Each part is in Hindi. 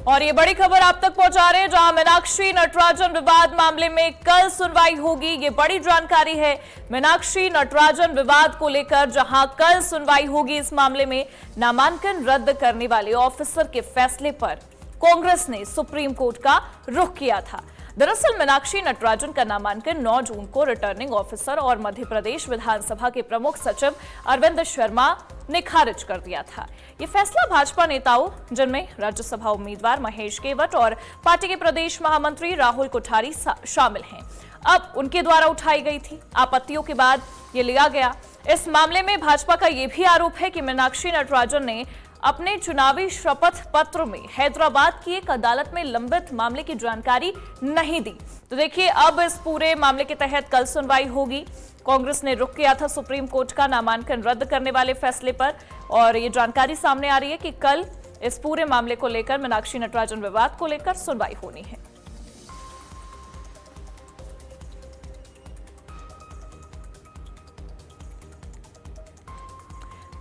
और ये बड़ी खबर आप तक पहुंचा रहे हैं, जहां मीनाक्षी नटराजन विवाद मामले में कल सुनवाई होगी। ये बड़ी जानकारी है मीनाक्षी नटराजन विवाद को लेकर, जहां कल सुनवाई होगी। इस मामले में नामांकन रद्द करने वाले ऑफिसर के फैसले पर कांग्रेस ने सुप्रीम कोर्ट का रुख किया था। दरअसल मीनाक्षी नटराजन का नामांकन 9 जून को रिटर्निंग ऑफिसर और मध्य प्रदेश विधानसभा के प्रमुख सचिव अरविंद शर्मा ने खारिज कर दिया था। ये फैसला भाजपा नेताओं, जिनमें राज्यसभा उम्मीदवार महेश केवट और पार्टी के प्रदेश महामंत्री राहुल कोठारी शामिल हैं, अब उनके द्वारा उठाई गई थी। आपत्तियों के बाद ये लिया गया। इस मामले में भाजपा का यह भी आरोप है कि मीनाक्षी नटराजन ने अपने चुनावी शपथ पत्र में हैदराबाद की एक अदालत में लंबित मामले की जानकारी नहीं दी। तो देखिए, अब इस पूरे मामले के तहत कल सुनवाई होगी। कांग्रेस ने रुख किया था सुप्रीम कोर्ट का नामांकन रद्द करने वाले फैसले पर, और ये जानकारी सामने आ रही है कि कल इस पूरे मामले को लेकर, मीनाक्षी नटराजन विवाद को लेकर सुनवाई होनी है।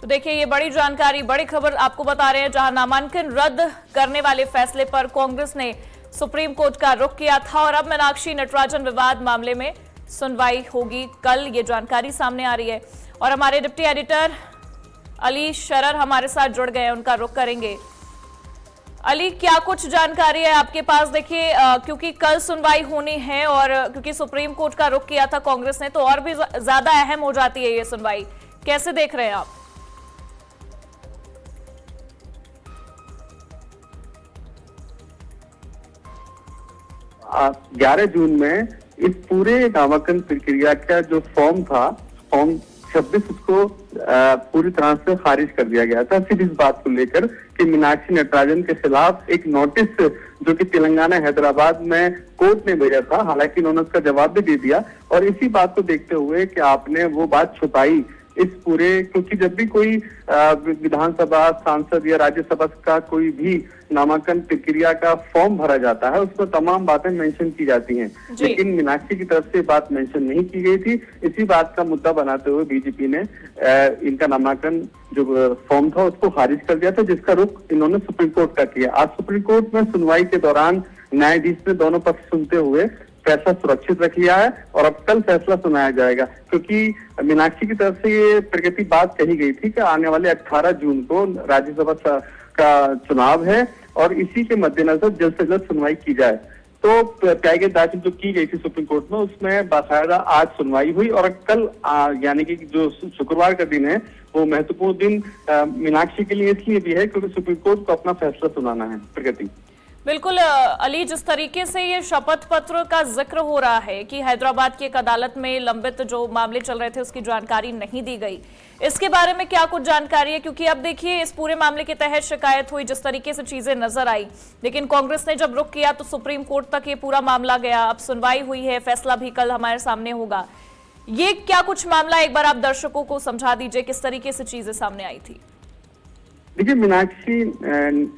तो देखिए, ये बड़ी जानकारी, बड़ी खबर आपको बता रहे हैं, जहां नामांकन रद्द करने वाले फैसले पर कांग्रेस ने सुप्रीम कोर्ट का रुख किया था, और अब मीनाक्षी नटराजन विवाद मामले में सुनवाई होगी कल। ये जानकारी सामने आ रही है, और हमारे डिप्टी एडिटर अली शरर हमारे साथ जुड़ गए हैं, उनका रुख करेंगे। अली, क्या कुछ जानकारी है आपके पास? देखिए, क्योंकि कल सुनवाई होनी है और क्योंकि सुप्रीम कोर्ट का रुख किया था कांग्रेस ने, तो और भी ज्यादा अहम हो जाती है ये सुनवाई। कैसे देख रहे हैं आप? 11 जून में इस पूरे नामांकन प्रक्रिया का जो फॉर्म था, फॉर्म 26, उसको पूरी तरह से खारिज कर दिया गया था, सिर्फ इस बात को लेकर कि मीनाक्षी नटराजन के खिलाफ एक नोटिस जो कि तेलंगाना हैदराबाद में कोर्ट ने भेजा था, हालांकि उन्होंने उसका जवाब भी दे दिया। और इसी बात को देखते हुए कि आपने वो बात छुपाई इस पूरे, क्योंकि जब भी कोई विधानसभा सांसद या राज्यसभा का कोई भी नामांकन प्रक्रिया का फॉर्म भरा जाता है, उसमें तमाम बातें मेंशन की जाती हैं, लेकिन मीनाक्षी की तरफ से बात मेंशन नहीं की गई थी। इसी बात का मुद्दा बनाते हुए बीजेपी ने इनका नामांकन जो फॉर्म था उसको खारिज कर दिया था, जिसका रुख इन्होंने सुप्रीम कोर्ट का किया। आज सुप्रीम कोर्ट में सुनवाई के दौरान न्यायाधीश ने दोनों पक्ष सुनते हुए फैसला सुरक्षित रख लिया है, और अब कल फैसला सुनाया जाएगा, क्योंकि मीनाक्षी की तरफ से ये प्रगति बात कही गई थी कि आने वाले 18 जून को राज्यसभा का चुनाव है, और इसी के मद्देनजर जल्द से जल्द सुनवाई की जाए। तो त्यागी दाखिल जो की गई थी सुप्रीम कोर्ट में, उसमें बाकायदा आज सुनवाई हुई, और कल यानी कि जो शुक्रवार का दिन है, वो महत्वपूर्ण दिन मीनाक्षी के लिए इसलिए भी है क्योंकि सुप्रीम कोर्ट को अपना फैसला सुनाना है। प्रगति बिल्कुल अली, जिस तरीके से ये शपथ पत्र का जिक्र हो रहा है कि हैदराबाद की एक अदालत में लंबित जो मामले चल रहे थे उसकी जानकारी नहीं दी गई, इसके बारे में क्या कुछ जानकारी है? क्योंकि अब देखिए, इस पूरे मामले के तहत शिकायत हुई, जिस तरीके से चीजें नजर आई, लेकिन कांग्रेस ने जब रुख किया तो सुप्रीम कोर्ट तक ये पूरा मामला गया। अब सुनवाई हुई है, फैसला भी कल हमारे सामने होगा। ये क्या कुछ मामला, एक बार आप दर्शकों को समझा दीजिए किस तरीके से चीजें सामने आई थी। देखिए, मीनाक्षी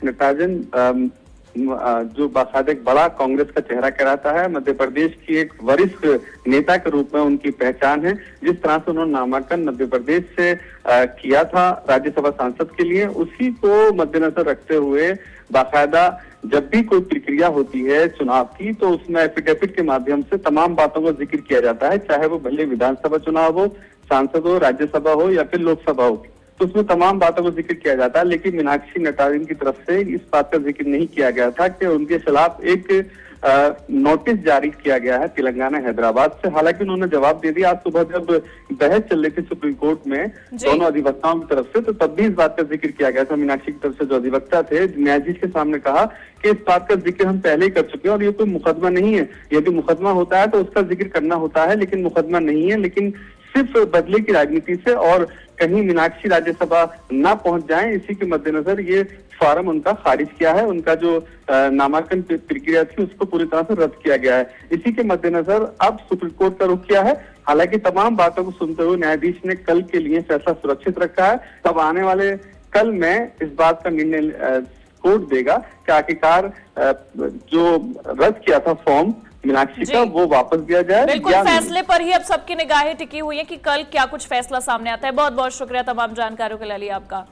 नटराजन जो बाकायदा एक बड़ा कांग्रेस का चेहरा कहलाता है, मध्य प्रदेश की एक वरिष्ठ नेता के रूप में उनकी पहचान है। जिस तरह से उन्होंने नामांकन मध्य प्रदेश से किया था राज्यसभा सांसद के लिए, उसी को मद्देनजर रखते हुए बाकायदा जब भी कोई प्रक्रिया होती है चुनाव की, तो उसमें एफिडेविट के माध्यम से तमाम बातों का जिक्र किया जाता है, चाहे वो भले विधानसभा चुनाव हो, सांसद हो, राज्यसभा हो या फिर लोकसभा हो, तो उसमें तमाम बातों को जिक्र किया जाता है। लेकिन मीनाक्षी नटराजन की तरफ से इस बात का जिक्र नहीं किया गया था कि उनके खिलाफ एक नोटिस जारी किया गया है तेलंगाना हैदराबाद से। हालांकि उन्होंने जवाब दे दिया। आज सुबह जब बहस चल रही थी सुप्रीम कोर्ट में दोनों अधिवक्ताओं की तरफ से, तो तब भी इस बात का जिक्र किया गया था। मीनाक्षी की तरफ से जो अधिवक्ता थे, न्यायाधीश के सामने कहा कि इस बात का जिक्र हम पहले ही कर चुके हैं, और ये कोई मुकदमा नहीं है। यदि मुकदमा होता है तो उसका जिक्र करना होता है, लेकिन मुकदमा नहीं है। लेकिन सिर्फ बदले की राजनीति से और कहीं मीनाक्षी राज्यसभा ना पहुंच जाए, इसी के मद्देनजर ये फॉर्म उनका खारिज किया है। उनका जो नामांकन प्रक्रिया थी उसको पूरी तरह से रद्द किया गया है। इसी के मद्देनजर अब सुप्रीम कोर्ट का रुख किया है। हालांकि तमाम बातों को सुनते हुए न्यायाधीश ने कल के लिए फैसला सुरक्षित रखा है। तब आने वाले कल में इस बात का निर्णय कोर्ट देगा कि आखिरकार जो रद्द किया था फॉर्म मीनाक्षी का, वो वापस दिया जाए। बिल्कुल, फैसले पर ही अब सबकी निगाहें टिकी हुई है कि कल क्या कुछ फैसला सामने आता है। बहुत बहुत शुक्रिया तमाम जानकारियों के लिए आपका।